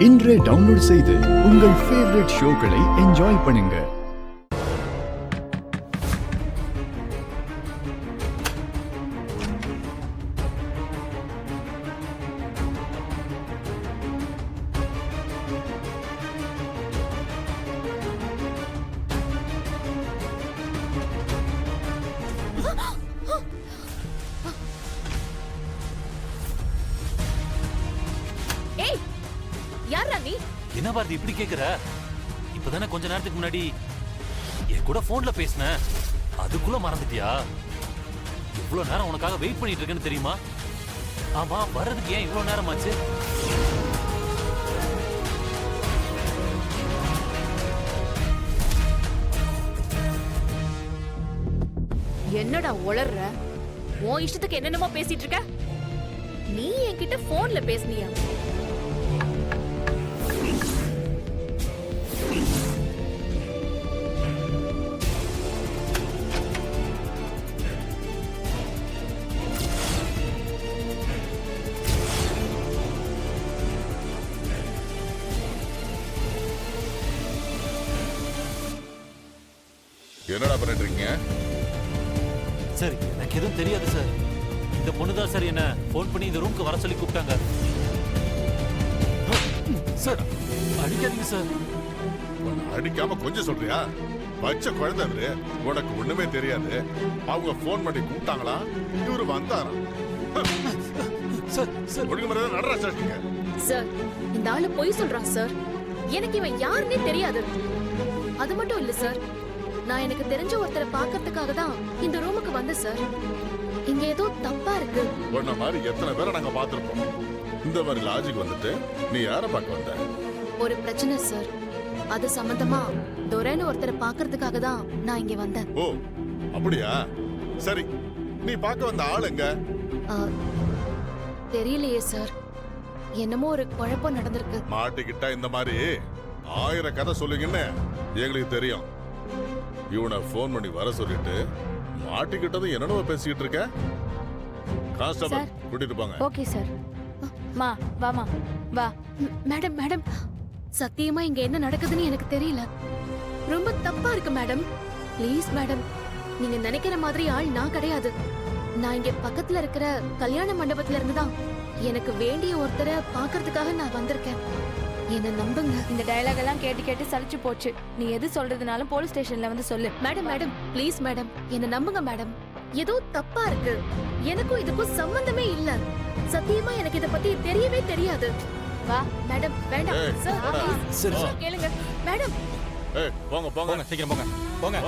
இன்றே டவுன்லோட் செய்து உங்கள் ஃபேவரட் ஷோக்களை என்ஜாய் பண்ணுங்க. என்ன பாரதி இப்படி கேக்குற? இப்பதானே கொஞ்ச நேரத்துக்கு முன்னாடி என் கூட போன்ல பேசின, அதுக்குள்ள மறந்துட்டியா? இவ்வளவு நேரம் உனக்காக வெயிட் பண்ணிட்டு இருக்கேன்னு தெரியுமா? ஆமா, வர்றதுக்கு ஏன் இவ்வளவு நேரம் ஆச்சு? என்னடா உளர்ற? உன் இஷ்டத்துக்கு என்னென்னமோ பேசிட்டு இருக்க. நீ என்கிட்ட போன்ல பேசுனியா? என்னடா பண்ணிட்டு இருக்கீங்க? சார், எனக்கு எதுவும் தெரியாது சார். இந்த பொண்ணுதான் சார் என்ன போன் பண்ணி இந்த ரூமுக்கு வர சொல்லி கூப்பிட்டாங்க. சார், அடிக்காதீங்க சார். அடிக்காம கொஞ்சம் சொல்றியா? பச்சை குழந்தை அவரு, உனக்கு ஒண்ணுமே தெரியாது. அவங்க போன் பண்ணி கூப்பிட்டாங்களா, இவரு வந்தாராம். சார், சார் ஒழுங்கு முறையா நடராஜா இருக்கீங்க. சார், இந்த ஆளு பொய் சொல்றான் சார். எனக்கு இவன் யாருன்னே தெரியாது. அது மட்டும் இல்ல சார், நான் எனக்கு தெரிஞ்ச ஒருத்தரை பாக்கிறதுக்காக தான் இந்த ரூமுக்கு வந்தேன் சார். இங்க ஏதோ தப்பா இருக்கு. உன்ன மாதிரி எத்தனை பேரை நாங்க பாத்திருப்போம். இந்த மாதிரி லாஜிக் வந்துட்டு நீ யார பார்க்க வந்த? ஒரு பிரச்சனை சார், அது சம்பந்தமா துரைன்னு ஒருத்தரை பாக்கிறதுக்காக தான் நான் இங்க வந்தேன். ஓ, அப்படியா? சரி, நீ பார்க்க வந்த ஆள் எங்க? தெரியலையே சார், என்னமோ ஒரு குழப்பம் நடந்திருக்கு. மாட்டிக்கிட்டா இந்த மாதிரி 1000 கதை சொல்லுங்கன்னு எங்களுக்கு தெரியும். இவனை போன் பண்ணி வர சொல்லிட்டு மாட்டிக்கிட்டது என்னன்னு பேசிக்கிட்டு இருக்க? கான்ஸ்டபிள் கூட்டிட்டு போங்க. Okay sir. மா வாமா வா. மேடம் மேடம், சத்தியமா இங்க என்ன நடக்குதுன்னு எனக்கு தெரியல. ரொம்ப தப்பா இருக்கு மேடம். ப்ளீஸ் மேடம், நீங்க நினைக்கிற மாதிரி ஆள் நான் கிடையாது. நான் இங்க பக்கத்துல இருக்கிற கல்யாண மண்டபத்துல இருந்துதான் எனக்கு வேண்டிய ஒருத்தரை பாக்குறதுக்காக நான் வந்திருக்கேன். என்ன நம்புங்க. இந்த டயலாக் எல்லாம் கேட்டு கேட்டு சலிச்சு போச்சு. நீ எது சொல்றதுனாலும் போலீஸ் ஸ்டேஷன்ல வந்து சொல்லு. மேடம் மேடம், ப்ளீஸ் மேடம், என்ன நம்புங்க மேடம். ஏதோ தப்பா இருக்கு. எனக்கும் இதுக்கும் சம்பந்தமே இல்ல. சத்தியமா எனக்கு இத பத்தி தெரியவே தெரியாது. வா மேடம். வேண்டாம் சார், சரி கேளுங்க மேடம். ஏய், போங்க போங்க, சீக்கிரம் போங்க போங்க.